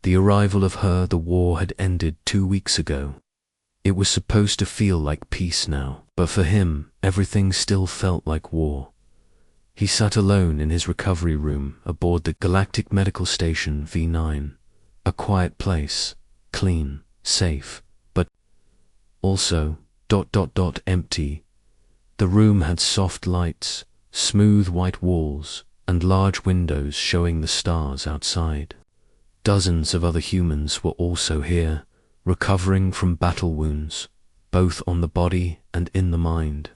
The arrival of the war had ended 2 weeks ago. It was supposed to feel like peace now, but for him, everything still felt like war. He sat alone in his recovery room aboard the Galactic Medical Station V9, a quiet place, clean, safe, but also empty. The room had soft lights, smooth white walls, and large windows showing the stars outside. Dozens of other humans were also here, recovering from battle wounds, both on the body and in the mind.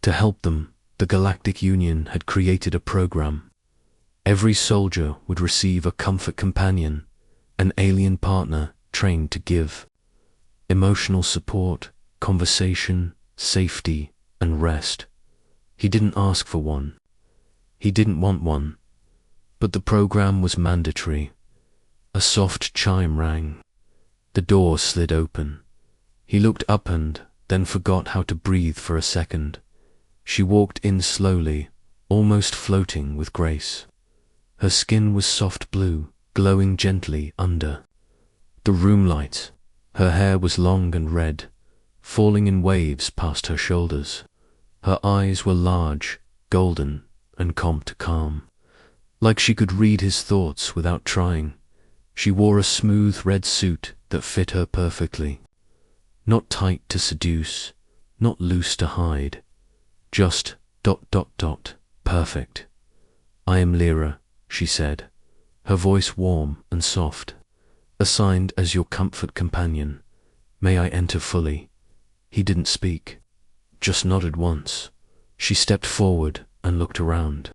To help them, the Galactic Union had created a program. Every soldier would receive a comfort companion, an alien partner trained to give emotional support, conversation, safety, and rest. He didn't ask for one. He didn't want one. But the program was mandatory. A soft chime rang. The door slid open. He looked up and then forgot how to breathe for a second. She walked in slowly, almost floating with grace. Her skin was soft blue, glowing gently under the room light. Her hair was long and red, falling in waves past her shoulders. Her eyes were large, golden, and calm, like she could read his thoughts without trying. She wore a smooth red suit that fit her perfectly. Not tight to seduce, not loose to hide. Just ... perfect. "I am Lyra," she said, her voice warm and soft. "Assigned as your comfort companion. May I enter fully?" He didn't speak, just nodded once. She stepped forward and looked around.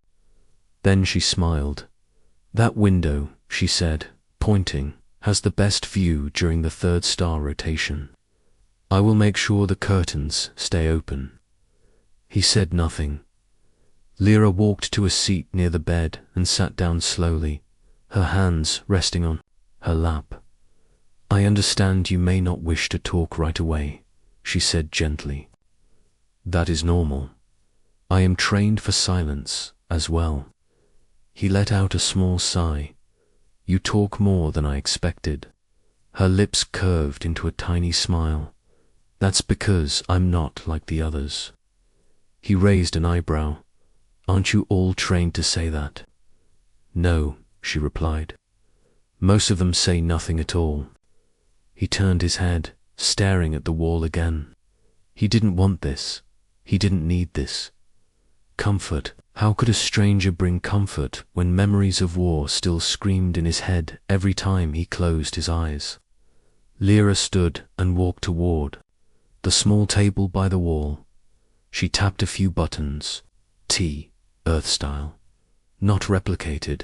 Then she smiled. "That window," she said, pointing, "has the best view during the 3rd star rotation. I will make sure the curtains stay open." He said nothing. Lyra walked to a seat near the bed and sat down slowly, her hands resting on her lap. "I understand you may not wish to talk right away," she said gently. "That is normal. I am trained for silence as well." He let out a small sigh. "You talk more than I expected." Her lips curved into a tiny smile. "That's because I'm not like the others." He raised an eyebrow. "Aren't you all trained to say that?" "No," she replied. "Most of them say nothing at all." He turned his head, staring at the wall again. He didn't want this. He didn't need this. Comfort. How could a stranger bring comfort when memories of war still screamed in his head every time he closed his eyes? Lyra stood and walked toward the small table by the wall. She tapped a few buttons. Tea, Earth style. Not replicated,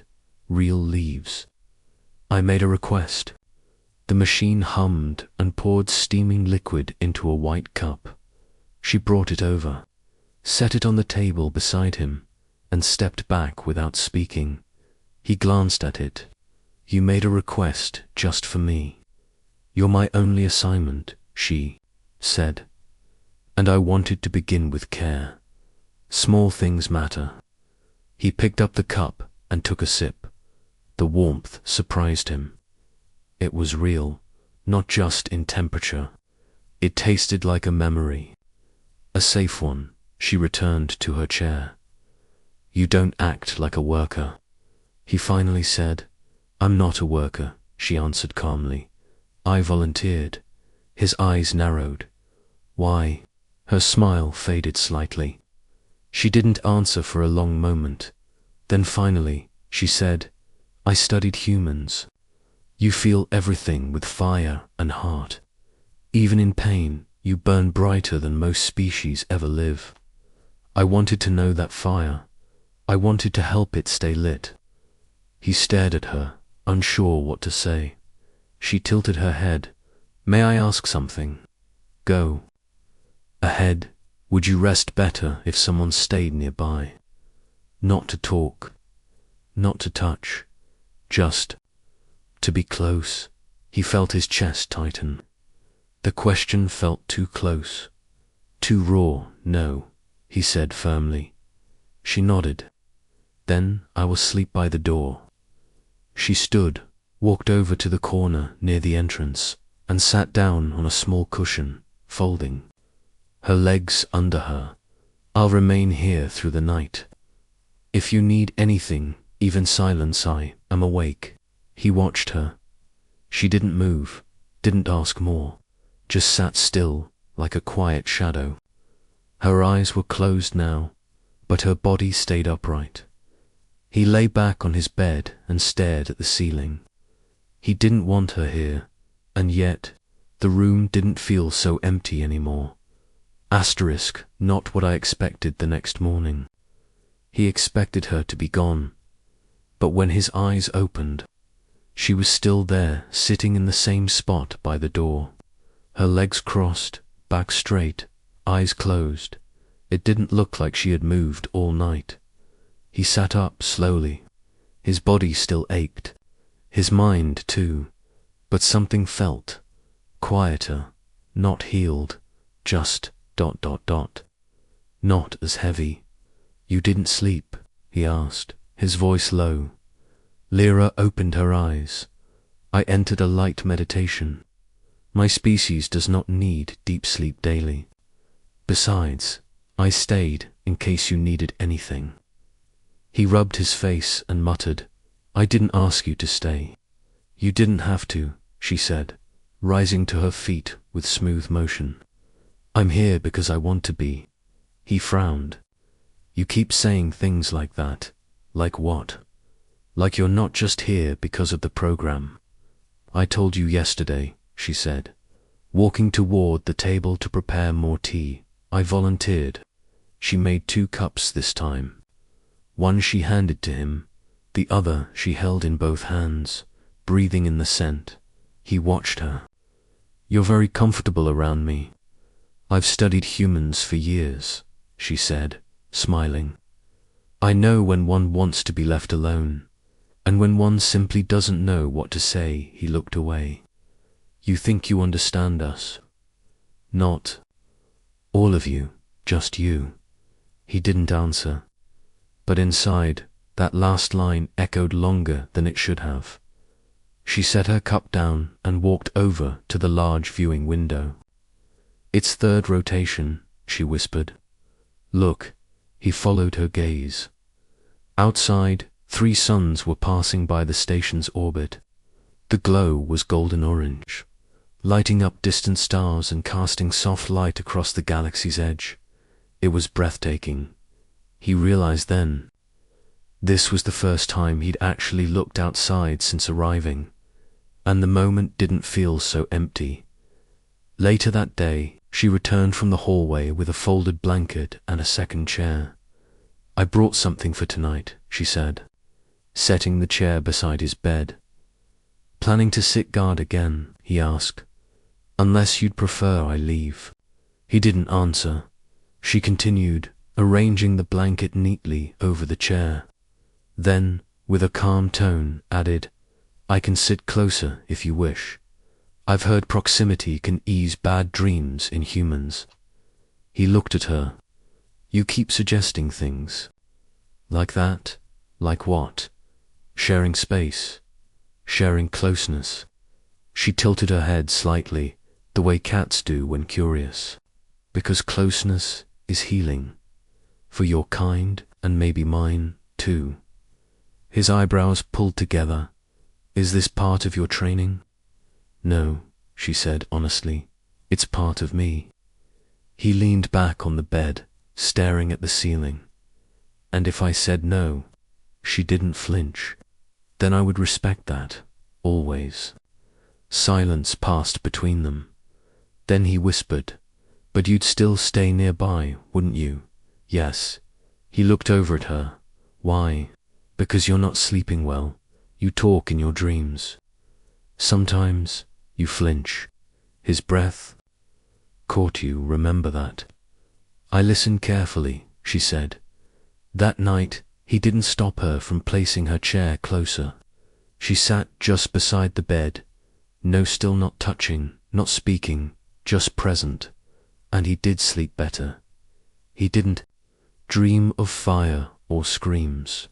real leaves. I made a request. The machine hummed and poured steaming liquid into a white cup. She brought it over, set it on the table beside him, and stepped back without speaking. He glanced at it. "You made a request just for me. You're my only assignment," she said. "And I wanted to begin with care. Small things matter." He picked up the cup and took a sip. The warmth surprised him. It was real, not just in temperature. It tasted like a memory. A safe one. She returned to her chair. "You don't act like a worker," he finally said. "I'm not a worker," she answered calmly. "I volunteered." His eyes narrowed. "Why?" Her smile faded slightly. She didn't answer for a long moment. Then finally, she said, "I studied humans. You feel everything with fire and heart. Even in pain, you burn brighter than most species ever live. I wanted to know that fire. I wanted to help it stay lit." He stared at her, unsure what to say. She tilted her head. "May I ask something?" "Go ahead. Would you rest better if someone stayed nearby? Not to talk, not to touch, just to be close." He felt his chest tighten. The question felt too close, too raw. "No," he said firmly. She nodded. "Then I will sleep by the door." She stood, walked over to the corner near the entrance, and sat down on a small cushion, folding her legs under her. I'll remain here through the night. If you need anything, even silence, I am awake. He watched her. She didn't move, didn't ask more, just sat still like a quiet shadow. Her eyes were closed now, but her body stayed upright. He lay back on his bed and stared at the ceiling. He didn't want her here, and yet the room didn't feel so empty anymore. Asterisk, not what I expected the next morning. He expected her to be gone, but when his eyes opened, she was still there, sitting in the same spot by the door. Her legs crossed, back straight, eyes closed. It didn't look like she had moved all night. He sat up slowly. His body still ached, his mind too, but something felt quieter, not healed, just ... not as heavy. You didn't sleep? He asked, his voice low. Lyra opened her eyes. I entered a light meditation. My species does not need deep sleep daily. Besides, I stayed in case you needed anything. He rubbed his face and muttered, I didn't ask you to stay. You didn't have to, she said, rising to her feet with smooth motion. I'm here because I want to be. He frowned. You keep saying things like that. Like what? Like you're not just here because of the program. I told you yesterday, she said, walking toward the table to prepare more tea. I volunteered. She made 2 cups this time. One she handed to him, the other she held in both hands, breathing in the scent. He watched her. You're very comfortable around me. I've studied humans for years, she said, smiling. I know when one wants to be left alone, and when one simply doesn't know what to say. He looked away. You think you understand us? Not all of you, just you. He didn't answer, but inside, that last line echoed longer than it should have. She set her cup down and walked over to the large viewing window. It's 3rd rotation, she whispered. Look. He followed her gaze. Outside, 3 suns were passing by the station's orbit. The glow was golden orange, lighting up distant stars and casting soft light across the galaxy's edge. It was breathtaking. He realized then. This was the first time he'd actually looked outside since arriving, and the moment didn't feel so empty. Later that day, she returned from the hallway with a folded blanket and a second chair. I brought something for tonight, she said, setting the chair beside his bed. Planning to sit guard again? He asked. Unless you'd prefer I leave. He didn't answer. She continued, arranging the blanket neatly over the chair. Then, with a calm tone, added, I can sit closer if you wish. I've heard proximity can ease bad dreams in humans. He looked at her. You keep suggesting things. Like that? Like what? Sharing space. Sharing closeness. She tilted her head slightly, the way cats do when curious. Because closeness is healing. For your kind, and maybe mine, too. His eyebrows pulled together. Is this part of your training? No, she said honestly. It's part of me. He leaned back on the bed, staring at the ceiling. And if I said no, she didn't flinch. Then I would respect that, always. Silence passed between them. Then he whispered, but you'd still stay nearby, wouldn't you? Yes. He looked over at her. Why? Because you're not sleeping well. You talk in your dreams. Sometimes you flinch. His breath caught you, remember that. I listened carefully, she said. That night, he didn't stop her from placing her chair closer. She sat just beside the bed, still not touching, not speaking, just present. And he did sleep better. He didn't dream of fire or screams.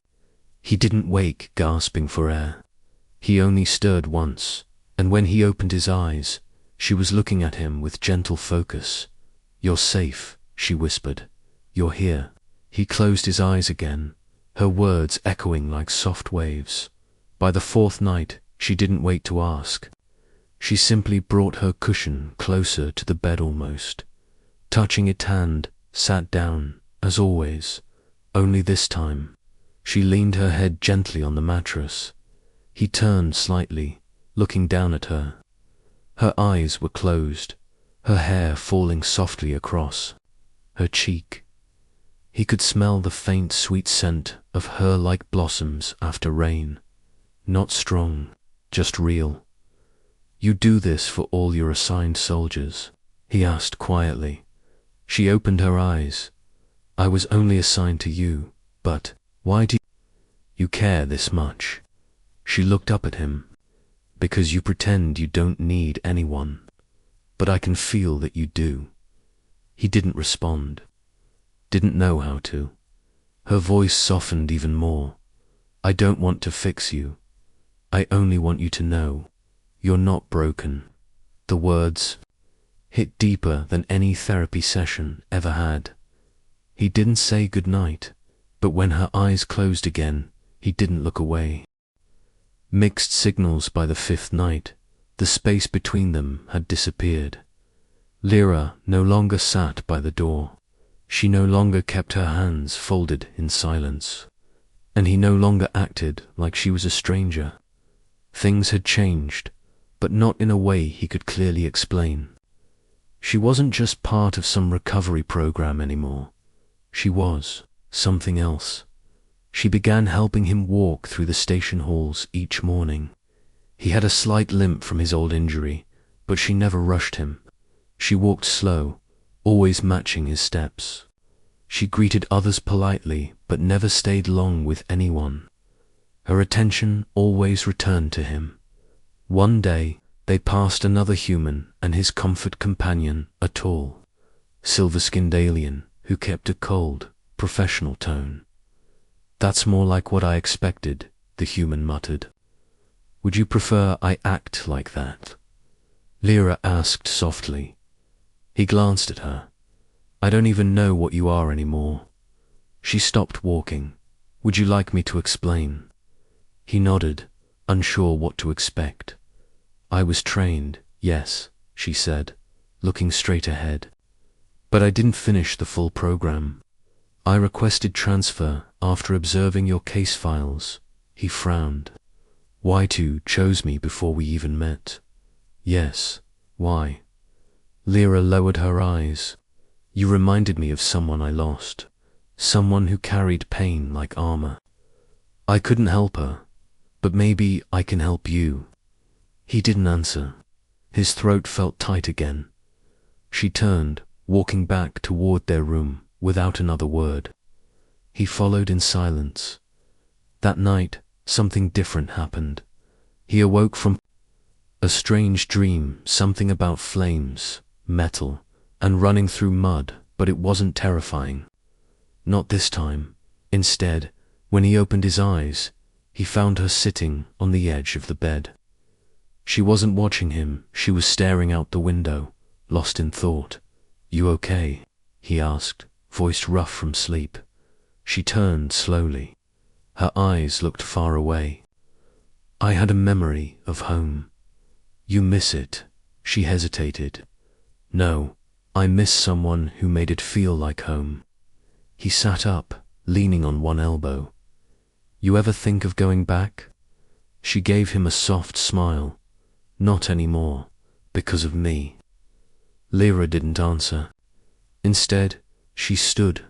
He didn't wake gasping for air. He only stirred once, and when he opened his eyes, she was looking at him with gentle focus. "You're safe," she whispered. "You're here." He closed his eyes again, her words echoing like soft waves. By the fourth night, she didn't wait to ask. She simply brought her cushion closer to the bed almost. Touching its hand, sat down, as always. Only this time, she leaned her head gently on the mattress. He turned slightly, looking down at her. Her eyes were closed, her hair falling softly across her cheek. He could smell the faint sweet scent of her like blossoms after rain. Not strong, just real. "You do this for all your assigned soldiers?" he asked quietly. She opened her eyes. "I was only assigned to you, but why do you care this much?" She looked up at him. "Because you pretend you don't need anyone. But I can feel that you do." He didn't respond. Didn't know how to. Her voice softened even more. "I don't want to fix you. I only want you to know you're not broken." The words hit deeper than any therapy session ever had. He didn't say goodnight, but when her eyes closed again, he didn't look away. Mixed signals by the fifth night, the space between them had disappeared. Lyra no longer sat by the door. She no longer kept her hands folded in silence. And he no longer acted like she was a stranger. Things had changed, but not in a way he could clearly explain. She wasn't just part of some recovery program anymore. She was something else. She began helping him walk through the station halls each morning. He had a slight limp from his old injury, but she never rushed him. She walked slow, always matching his steps. She greeted others politely, but never stayed long with anyone. Her attention always returned to him. One day, they passed another human and his comfort companion, a tall, silver-skinned alien who kept a cold, professional tone. "That's more like what I expected," the human muttered. "Would you prefer I act like that?" Lyra asked softly. He glanced at her. "I don't even know what you are anymore." She stopped walking. "Would you like me to explain?" He nodded, unsure what to expect. "I was trained, yes," she said, looking straight ahead. "But I didn't finish the full program. I requested transfer after observing your case files." He frowned. "Y2 chose me before we even met." "Yes, why?" Lyra lowered her eyes. "You reminded me of someone I lost. Someone who carried pain like armor. I couldn't help her, but maybe I can help you." He didn't answer. His throat felt tight again. She turned, walking back toward their room without another word. He followed in silence. That night, something different happened. He awoke from a strange dream, something about flames, metal, and running through mud, but it wasn't terrifying. Not this time. Instead, when he opened his eyes, he found her sitting on the edge of the bed. She wasn't watching him, she was staring out the window, lost in thought. "You okay?" he asked, voice rough from sleep. She turned slowly. Her eyes looked far away. "I had a memory of home." "You miss it?" She hesitated. "No, I miss someone who made it feel like home." He sat up, leaning on one elbow. "You ever think of going back?" She gave him a soft smile. "Not anymore, because of me." Lyra didn't answer. Instead, she stood,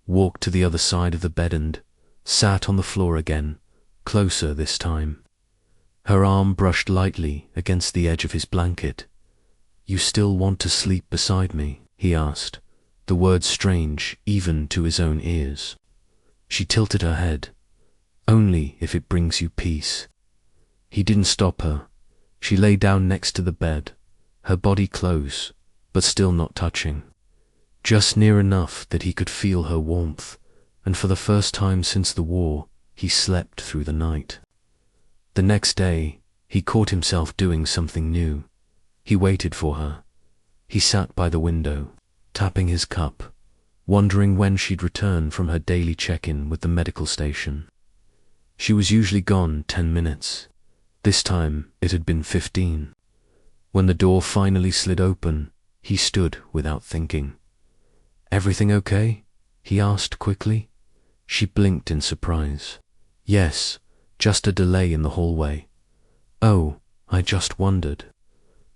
walked to the other side of the bed and sat on the floor again, closer this time. Her arm brushed lightly against the edge of his blanket. "You still want to sleep beside me?" he asked, the words strange even to his own ears. She tilted her head. "Only if it brings you peace." He didn't stop her. She lay down next to the bed, her body close, but still not touching. Just near enough that he could feel her warmth, and for the first time since the war, he slept through the night. The next day, he caught himself doing something new. He waited for her. He sat by the window, tapping his cup, wondering when she'd return from her daily check-in with the medical station. She was usually gone 10 minutes. This time it had been 15. When the door finally slid open, he stood without thinking. "Everything okay?" he asked quickly. She blinked in surprise. "Yes, just a delay in the hallway." "Oh, I just wondered."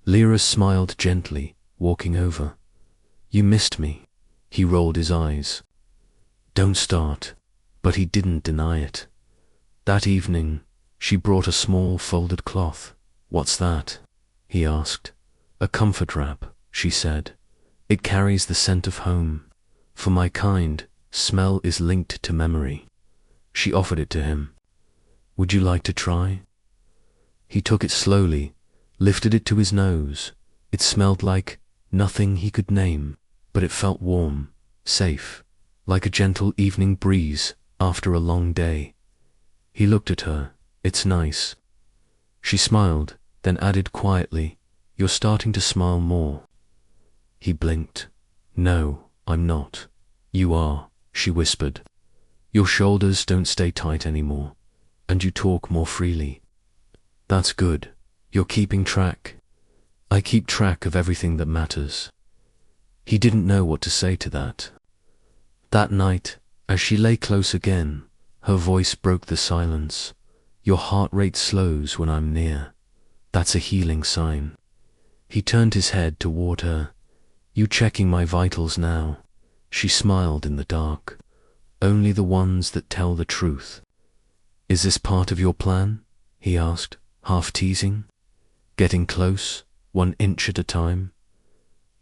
Lyra smiled gently, walking over. "You missed me." He rolled his eyes. "Don't start." But he didn't deny it. That evening, she brought a small folded cloth. "What's that?" he asked. "A comfort wrap," she said. "It carries the scent of home. For my kind, smell is linked to memory." She offered it to him. "Would you like to try?" He took it slowly, lifted it to his nose. It smelled like nothing he could name, but it felt warm, safe, like a gentle evening breeze after a long day. He looked at her. "It's nice." She smiled, then added quietly, "You're starting to smile more." He blinked. "No, I'm not." "You are," she whispered. "Your shoulders don't stay tight anymore, and you talk more freely." "That's good. You're keeping track." "I keep track of everything that matters." He didn't know what to say to that. That night, as she lay close again, her voice broke the silence. "Your heart rate slows when I'm near. That's a healing sign." He turned his head toward her. "You checking my vitals now?" She smiled in the dark. "Only the ones that tell the truth." "Is this part of your plan?" he asked, half teasing. "Getting close, 1 inch at a time?"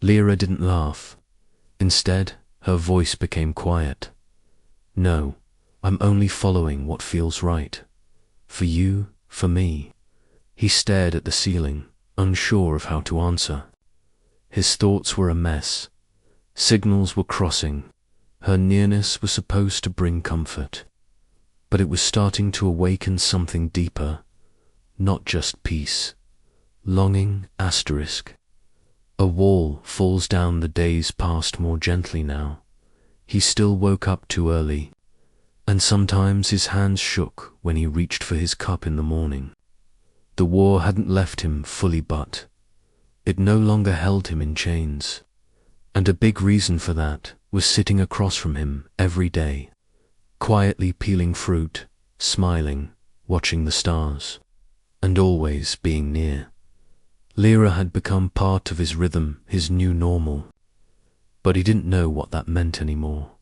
Lyra didn't laugh. Instead, her voice became quiet. "No, I'm only following what feels right. For you, for me." He stared at the ceiling, unsure of how to answer. His thoughts were a mess. Signals were crossing. Her nearness was supposed to bring comfort. But it was starting to awaken something deeper, not just peace. Longing, asterisk. A wall falls down. The days passed more gently now. He still woke up too early, and sometimes his hands shook when he reached for his cup in the morning. The war hadn't left him fully, but it no longer held him in chains. And a big reason for that was sitting across from him every day, quietly peeling fruit, smiling, watching the stars, and always being near. Lyra had become part of his rhythm, his new normal. But he didn't know what that meant anymore.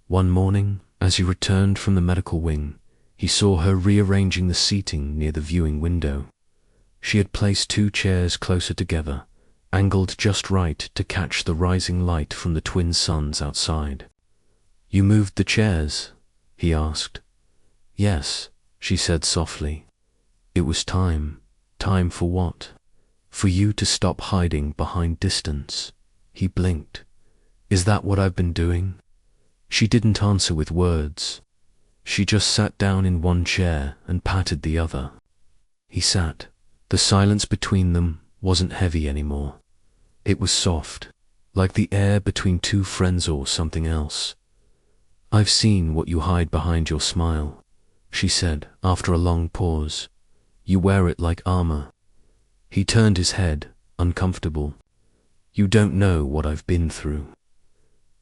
One morning, as he returned from the medical wing, he saw her rearranging the seating near the viewing window. She had placed 2 chairs closer together, angled just right to catch the rising light from the twin suns outside. "You moved the chairs?" he asked. "Yes," she said softly. "It was time." "Time for what?" "For you to stop hiding behind distance." He blinked. "Is that what I've been doing?" She didn't answer with words. She just sat down in one chair and patted the other. He sat. The silence between them wasn't heavy anymore. It was soft, like the air between 2 friends or something else. "I've seen what you hide behind your smile," she said after a long pause. "You wear it like armor." He turned his head, uncomfortable. "You don't know what I've been through."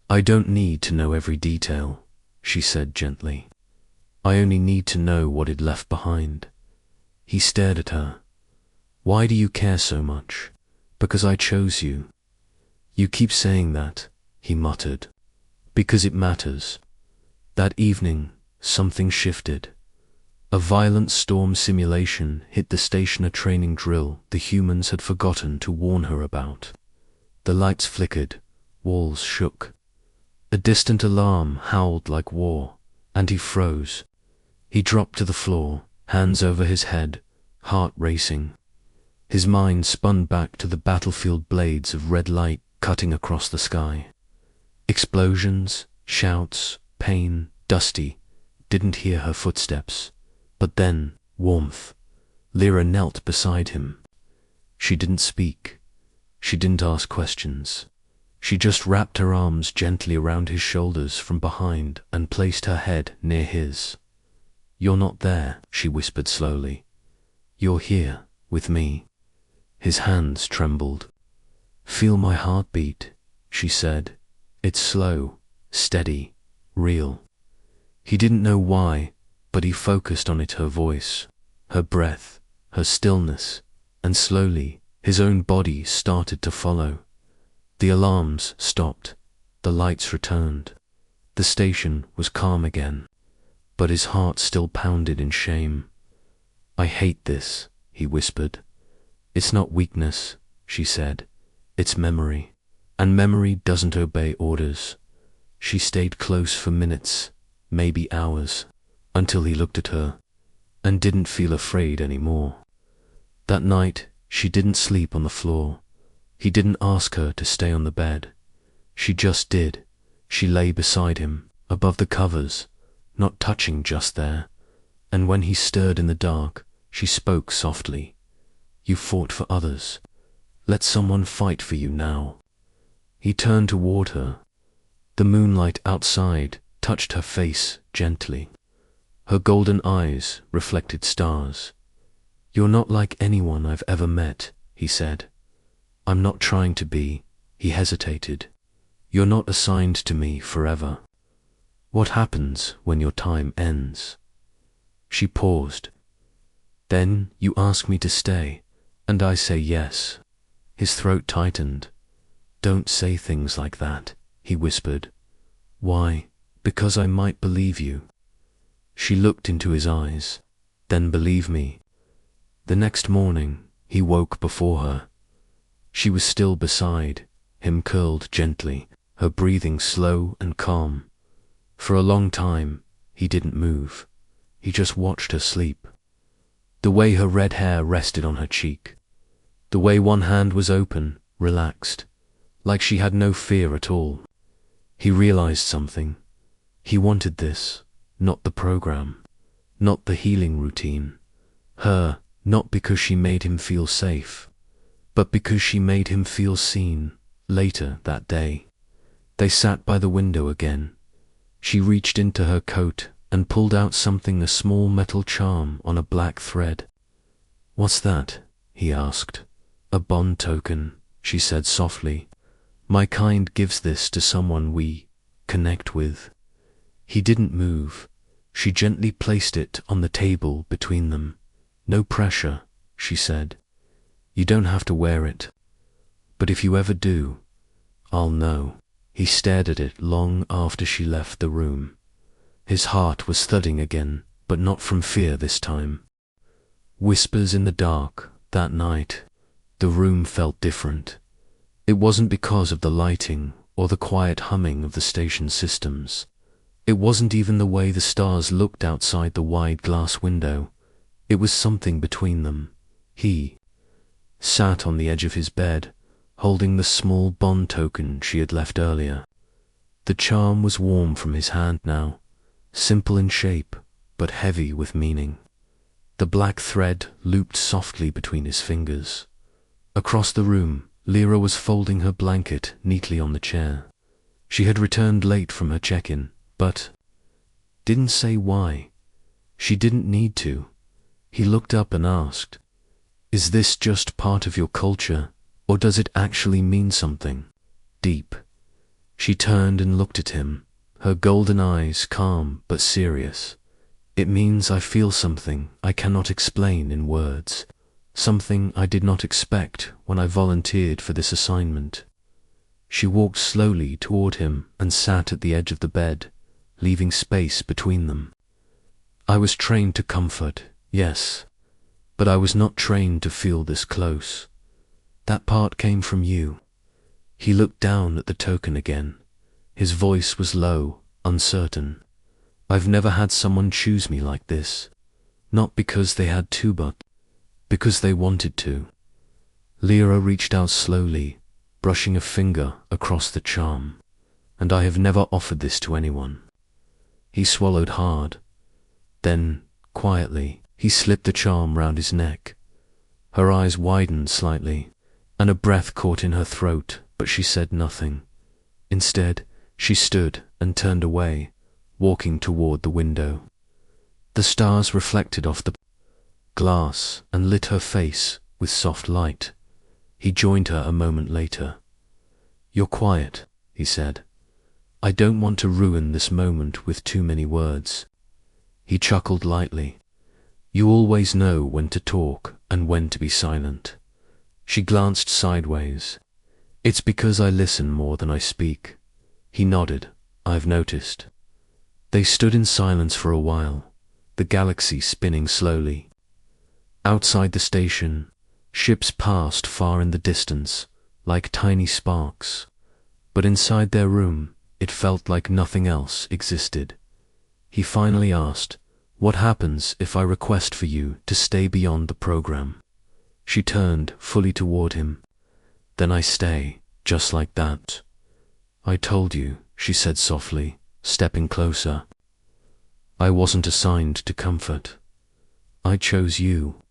"I don't need to know every detail," she said gently. "I only need to know what it left behind." He stared at her. "Why do you care so much?" "Because I chose you." "You keep saying that," he muttered. "Because it matters." That evening, something shifted. A violent storm simulation hit the station, a training drill the humans had forgotten to warn her about. The lights flickered, walls shook. A distant alarm howled like war, and he froze. He dropped to the floor, hands over his head, heart racing. His mind spun back to the battlefield, blades of red light cutting across the sky. Explosions, shouts, pain, dusty. Didn't hear her footsteps. But then, warmth. Lyra knelt beside him. She didn't speak. She didn't ask questions. She just wrapped her arms gently around his shoulders from behind and placed her head near his. "You're not there," she whispered slowly. "You're here, with me." His hands trembled. "Feel my heartbeat," she said. "It's slow, steady, real." He didn't know why, but he focused on it, her voice, her breath, her stillness, and slowly his own body started to follow. The alarms stopped. The lights returned. The station was calm again, but his heart still pounded in shame. "I hate this," he whispered. "It's not weakness," she said. "It's memory. And memory doesn't obey orders." She stayed close for minutes, maybe hours, until he looked at her and didn't feel afraid anymore. That night, she didn't sleep on the floor. He didn't ask her to stay on the bed. She just did. She lay beside him, above the covers, not touching just there. And when he stirred in the dark, she spoke softly. "You fought for others. Let someone fight for you now." He turned toward her. The moonlight outside touched her face gently. Her golden eyes reflected stars. "You're not like anyone I've ever met," he said. "I'm not trying to be." He hesitated. "You're not assigned to me forever. What happens when your time ends?" She paused. "Then you ask me to stay, and I say yes." His throat tightened. "Don't say things like that," he whispered. "Why?" "Because I might believe you." She looked into his eyes. "Then believe me." The next morning, he woke before her. She was still beside him, curled gently, her breathing slow and calm. For a long time, he didn't move. He just watched her sleep. The way her red hair rested on her cheek. The way one hand was open, relaxed, like she had no fear at all. He realized something. He wanted this, not the program, not the healing routine. Her, not because she made him feel safe, but because she made him feel seen. Later that day, they sat by the window again. She reached into her coat and pulled out something, a small metal charm on a black thread. "What's that?" he asked. "A bond token," she said softly. "My kind gives this to someone we connect with." He didn't move. She gently placed it on the table between them. "No pressure," she said. "You don't have to wear it. But if you ever do, I'll know." He stared at it long after she left the room. His heart was thudding again, but not from fear this time. Whispers in the dark that night. The room felt different. It wasn't because of the lighting or the quiet humming of the station systems. It wasn't even the way the stars looked outside the wide glass window. It was something between them. He sat on the edge of his bed, holding the small bond token she had left earlier. The charm was warm from his hand now, simple in shape, but heavy with meaning. The black thread looped softly between his fingers. Across the room, Lyra was folding her blanket neatly on the chair. She had returned late from her check-in, but didn't say why. She didn't need to. He looked up and asked, "Is this just part of your culture, or does it actually mean something deep?" She turned and looked at him, her golden eyes calm but serious. "It means I feel something I cannot explain in words, something I did not expect when I volunteered for this assignment." She walked slowly toward him and sat at the edge of the bed, leaving space between them. "I was trained to comfort, yes, but I was not trained to feel this close. That part came from you." He looked down at the token again. His voice was low, uncertain. "I've never had someone choose me like this. Not because they had to, but because they wanted to." Lyra reached out slowly, brushing a finger across the charm. "And I have never offered this to anyone." He swallowed hard. Then, quietly, He slipped the charm round his neck. Her eyes widened slightly, and a breath caught in her throat, but she said nothing. Instead, she stood and turned away, walking toward the window. The stars reflected off the glass and lit her face with soft light. He joined her a moment later. "You're quiet," he said. "I don't want to ruin this moment with too many words." He chuckled lightly. "You always know when to talk and when to be silent." She glanced sideways. "It's because I listen more than I speak." He nodded. "I've noticed." They stood in silence for a while, the galaxy spinning slowly. Outside the station, ships passed far in the distance, like tiny sparks, but inside their room, it felt like nothing else existed. He finally asked, "What happens if I request for you to stay beyond the program?" She turned fully toward him. "Then I stay, just like that." "I told you," she said softly, stepping closer. "I wasn't assigned to comfort. I chose you.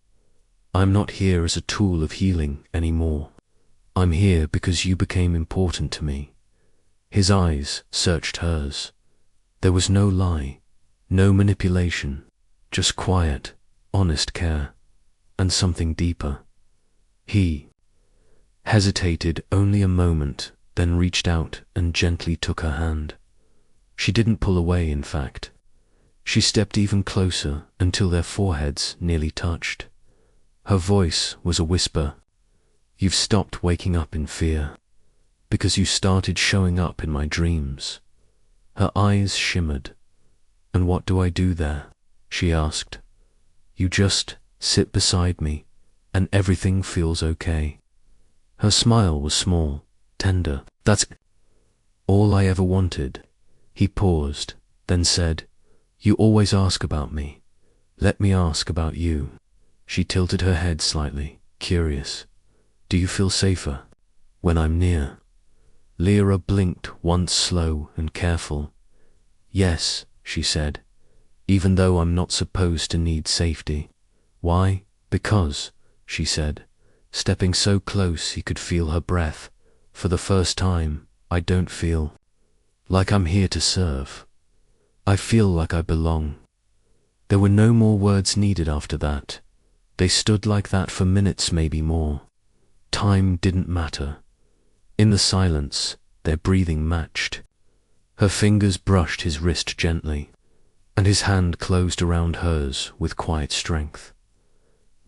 I'm not here as a tool of healing anymore. I'm here because you became important to me." His eyes searched hers. There was no lie, no manipulation, just quiet, honest care, and something deeper. He hesitated only a moment, then reached out and gently took her hand. She didn't pull away, in fact. She stepped even closer until their foreheads nearly touched. Her voice was a whisper. "You've stopped waking up in fear, because you started showing up in my dreams." Her eyes shimmered. "And what do I do there?" she asked. "You just sit beside me, and everything feels okay." Her smile was small, tender. "That's all I ever wanted." He paused, then said, "You always ask about me. Let me ask about you." She tilted her head slightly, curious. "Do you feel safer when I'm near?" Lyra blinked once, slow and careful. "Yes," she said, "even though I'm not supposed to need safety." "Why?" "Because," she said, stepping so close he could feel her breath, "for the first time, I don't feel like I'm here to serve. I feel like I belong." There were no more words needed after that. They stood like that for minutes, maybe more. Time didn't matter. In the silence, their breathing matched. Her fingers brushed his wrist gently, and his hand closed around hers with quiet strength.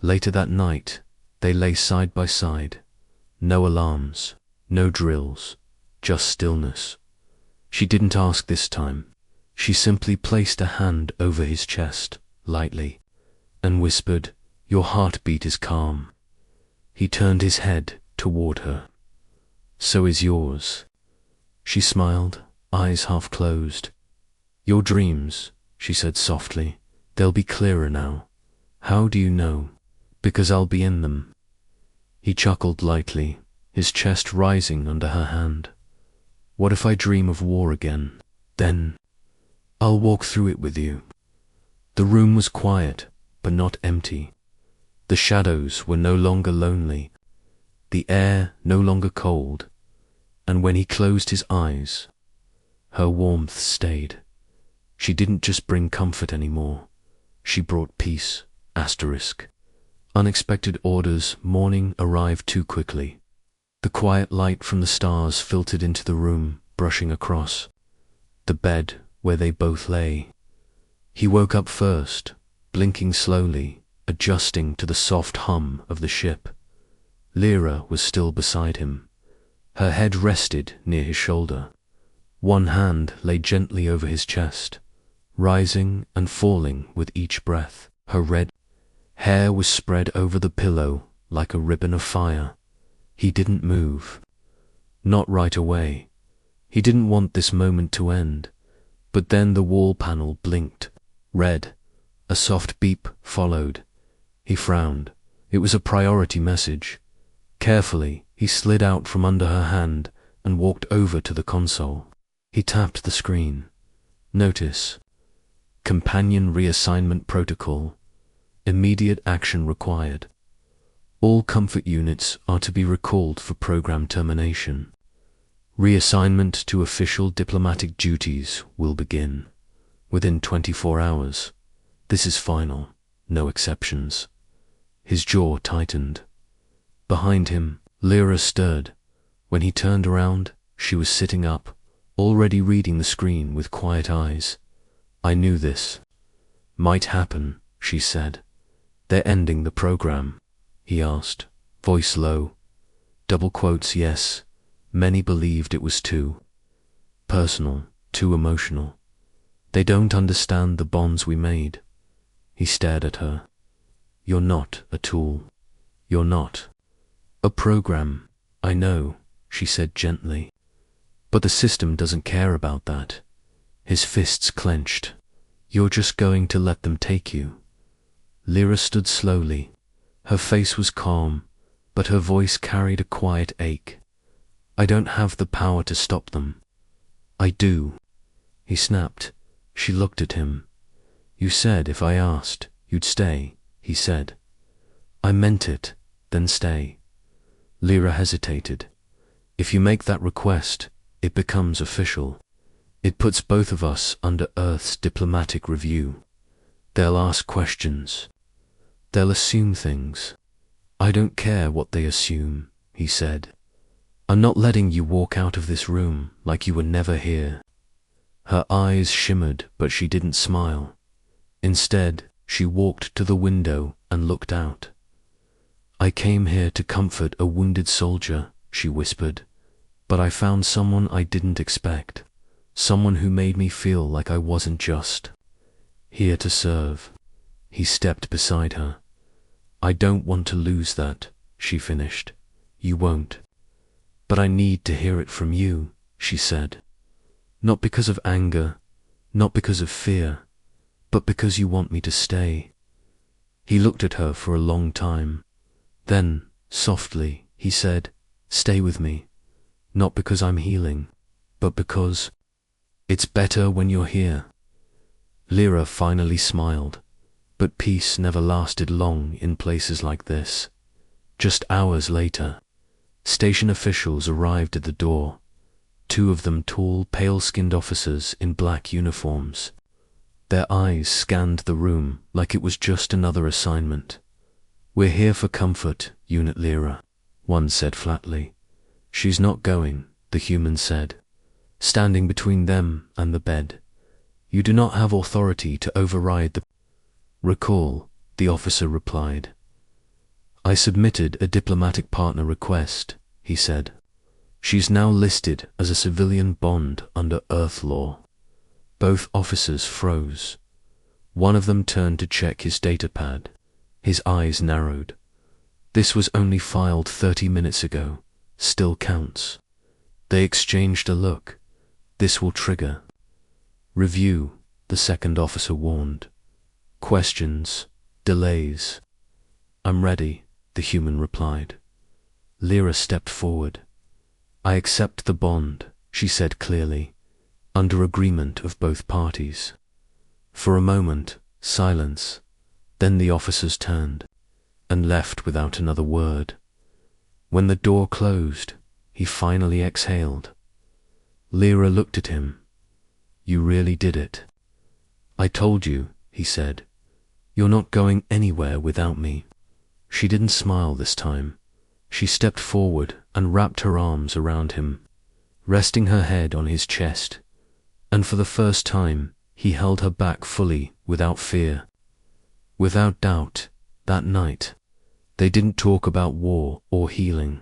Later that night, they lay side by side. No alarms, no drills, just stillness. She didn't ask this time. She simply placed a hand over his chest, lightly, and whispered, "Your heartbeat is calm." He turned his head toward her. "So is yours." She smiled, eyes half closed. "Your dreams," she said softly, "they'll be clearer now." "How do you know?" "Because I'll be in them." He chuckled lightly, his chest rising under her hand. "What if I dream of war again? Then I'll walk through it with you." The room was quiet, but not empty. The shadows were no longer lonely, the air no longer cold, and when he closed his eyes, her warmth stayed. She didn't just bring comfort anymore, she brought peace. Unexpected orders. Morning arrived too quickly. The quiet light from the stars filtered into the room, brushing across the bed where they both lay. He woke up first, blinking slowly, adjusting to the soft hum of the ship. Lyra was still beside him. Her head rested near his shoulder. One hand lay gently over his chest, rising and falling with each breath. Her red hair was spread over the pillow like a ribbon of fire. He didn't move. Not right away. He didn't want this moment to end. But then the wall panel blinked red. A soft beep followed. He frowned. It was a priority message. Carefully, he slid out from under her hand and walked over to the console. He tapped the screen. Notice: Companion Reassignment Protocol. Immediate action required. All comfort units are to be recalled for program termination. Reassignment to official diplomatic duties will begin within 24 hours. This is final, no exceptions. His jaw tightened. Behind him, Lyra stirred. When he turned around, she was sitting up, already reading the screen with quiet eyes. I knew this might happen, she said. They're ending the program, he asked, voice low. Double quotes, yes. Many believed it was too personal, too emotional. They don't understand the bonds we made. He stared at her. You're not a tool. You're not a program. I know, she said gently. But the system doesn't care about that. His fists clenched. You're just going to let them take you. Lyra stood slowly. Her face was calm, but her voice carried a quiet ache. I don't have the power to stop them. I do. He snapped. She looked at him. You said if I asked, you'd stay, he said. I meant it, then stay. Lyra hesitated. If you make that request, it becomes official. It puts both of us under Earth's diplomatic review. They'll ask questions. They'll assume things. I don't care what they assume, he said. I'm not letting you walk out of this room like you were never here. Her eyes shimmered, but she didn't smile. Instead, she walked to the window and looked out. I came here to comfort a wounded soldier, she whispered, but I found someone I didn't expect, someone who made me feel like I wasn't just here to serve. He stepped beside her. I don't want to lose that, she finished. You won't. But I need to hear it from you, she said. Not because of anger, not because of fear, but because you want me to stay. He looked at her for a long time. Then, softly, he said, stay with me. Not because I'm healing, but because it's better when you're here. Lyra finally smiled, but peace never lasted long in places like this. Just hours later, station officials arrived at the door. Two of them tall, pale-skinned officers in black uniforms. Their eyes scanned the room like it was just another assignment. We're here for comfort, Unit Lyra, one said flatly. She's not going, the human said, standing between them and the bed. You do not have authority to override the recall, the officer replied. I submitted a diplomatic partner request, he said. She's now listed as a civilian bond under Earth law. Both officers froze. One of them turned to check his datapad. His eyes narrowed. This was only filed 30 minutes ago. Still counts. They exchanged a look. This will trigger. Review, the second officer warned. Questions, delays. I'm ready, the human replied. Lyra stepped forward. I accept the bond, she said clearly, under agreement of both parties. For a moment, silence. Then the officers turned and left without another word. When the door closed, he finally exhaled. Lyra looked at him. You really did it. I told you, he said. You're not going anywhere without me. She didn't smile this time. She stepped forward and wrapped her arms around him, resting her head on his chest. And for the first time, he held her back fully, without fear. Without doubt, that night, they didn't talk about war or healing.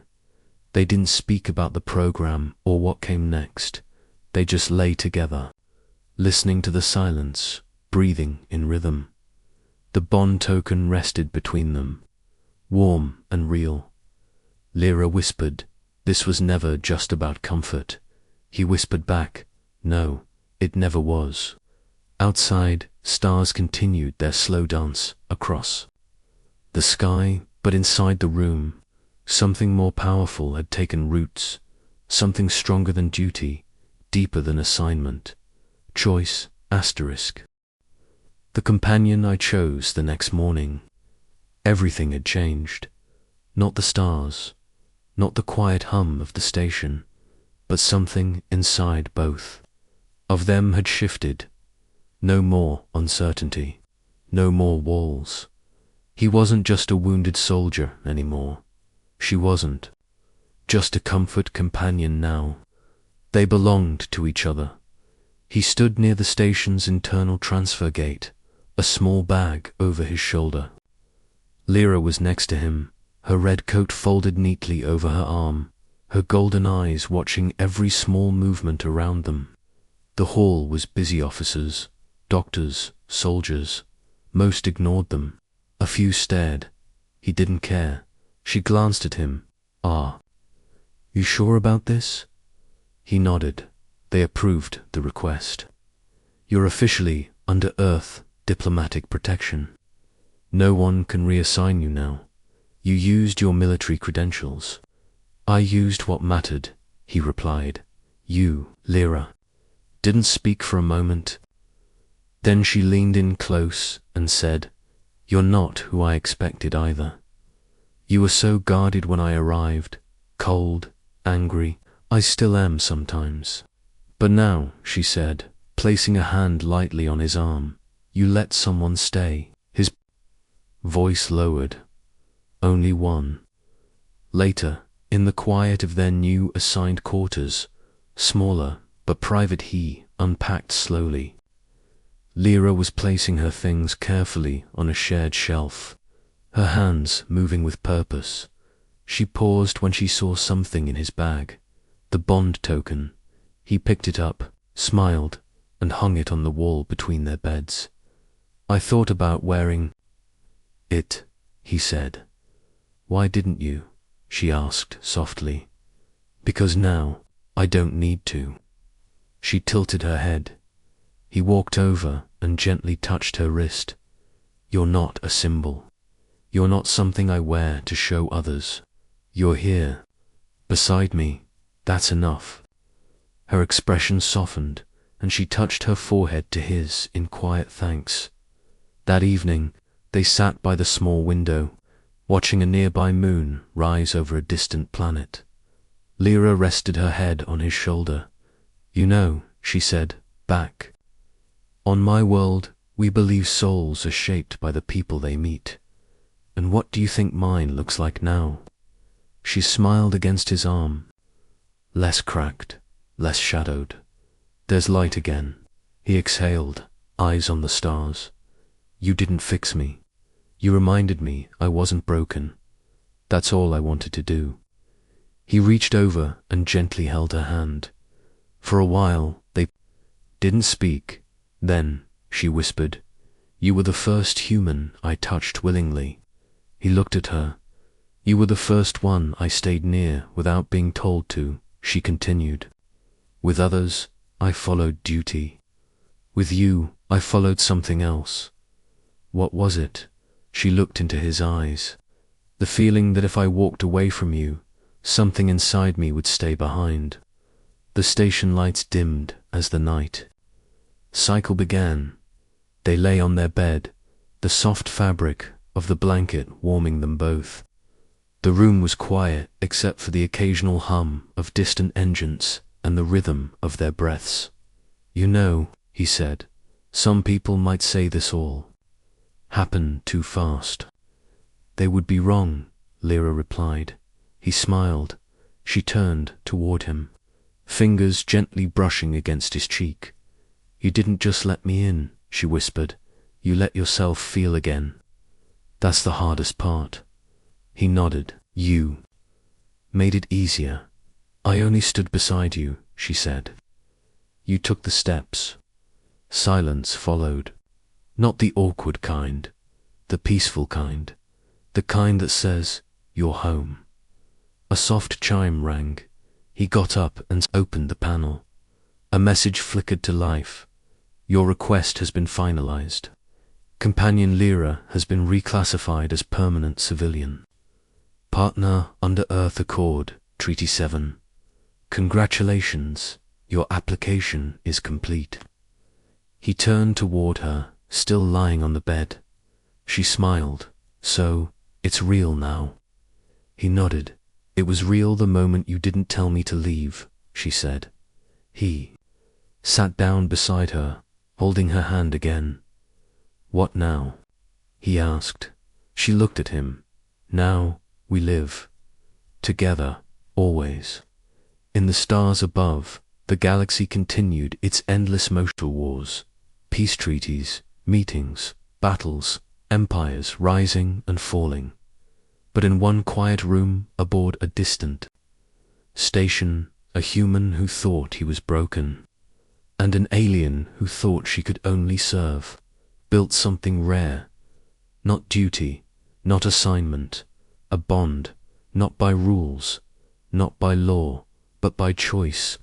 They didn't speak about the program or what came next. They just lay together, listening to the silence, breathing in rhythm. The bond token rested between them, warm and real. Lyra whispered, this was never just about comfort. He whispered back, no, it never was. Outside, stars continued their slow dance across the sky, but inside the room, something more powerful had taken roots, something stronger than duty, deeper than assignment. Choice, asterisk. The companion I chose the next morning Everything had changed. Not the stars, not the quiet hum of the station, but something inside both of them had shifted. No more uncertainty, no more walls. He wasn't just a wounded soldier anymore. She wasn't. Just a comfort companion now. They belonged to each other. He stood near the station's internal transfer gate, a small bag over his shoulder. Lyra was next to him, her red coat folded neatly over her arm, her golden eyes watching every small movement around them. The hall was busy. Officers, doctors, soldiers. Most ignored them. A few stared. He didn't care. She glanced at him. "Ah, you sure about this?" He nodded. They approved the request. "You're officially under Earth diplomatic protection. No one can reassign you now. You used your military credentials." "I used what mattered," he replied. "You, Lyra, didn't speak for a moment." Then she leaned in close and said, "You're not who I expected either. You were so guarded when I arrived, cold, angry. I still am sometimes. But now," she said, placing a hand lightly on his arm, "you let someone stay." His voice lowered. "Only one." Later, in the quiet of their new assigned quarters, smaller but private, he unpacked slowly. Lyra was placing her things carefully on a shared shelf, her hands moving with purpose. She paused when she saw something in his bag, the bond token. He picked it up, smiled, and hung it on the wall between their beds. "I thought about wearing it," he said. "Why didn't you?" she asked softly. "Because now I don't need to." She tilted her head. He walked over and gently touched her wrist. "You're not a symbol. You're not something I wear to show others. You're here, beside me. That's enough." Her expression softened, and she touched her forehead to his in quiet thanks. That evening, they sat by the small window, watching a nearby moon rise over a distant planet. Lyra rested her head on his shoulder. "You know," she said, "back on my world, we believe souls are shaped by the people they meet. And what do you think mine looks like now?" She smiled against his arm. "Less cracked, less shadowed. There's light again." He exhaled, eyes on the stars. "You didn't fix me. You reminded me I wasn't broken. That's all I wanted to do." He reached over and gently held her hand. For a while, they didn't speak. Then, she whispered, "You were the first human I touched willingly." He looked at her. "You were the first one I stayed near without being told to," she continued. "With others, I followed duty. With you, I followed something else." "What was it?" She looked into his eyes. "The feeling that if I walked away from you, something inside me would stay behind." The station lights dimmed as the night cycle began. They lay on their bed, the soft fabric of the blanket warming them both. The room was quiet except for the occasional hum of distant engines and the rhythm of their breaths. "You know," he said, "some people might say this all happened too fast." "They would be wrong," Lyra replied. He smiled. She turned toward him, fingers gently brushing against his cheek. "You didn't just let me in," she whispered. "You let yourself feel again. That's the hardest part." He nodded. "You made it easier. I only stood beside you," she said. "You took the steps." Silence followed. Not the awkward kind, the peaceful kind, the kind that says, "You're home." A soft chime rang. He got up and opened the panel. A message flickered to life. "Your request has been finalized. Companion Lyra has been reclassified as permanent civilian. Partner under Earth Accord, Treaty 7. Congratulations, your application is complete." He turned toward her, still lying on the bed. She smiled. "So, It's real now. He nodded. It was real the moment you didn't tell me to leave, she said. He sat down beside her, holding her hand again. What now? He asked. She looked at him. Now we live. Together, always. In the stars above, the galaxy continued its endless motion wars. Peace treaties, meetings, battles, empires rising and falling. But in one quiet room aboard a distant station, a human who thought he was broken, and an alien who thought she could only serve, built something rare. Not duty, not assignment, a bond, not by rules, not by law, but by choice,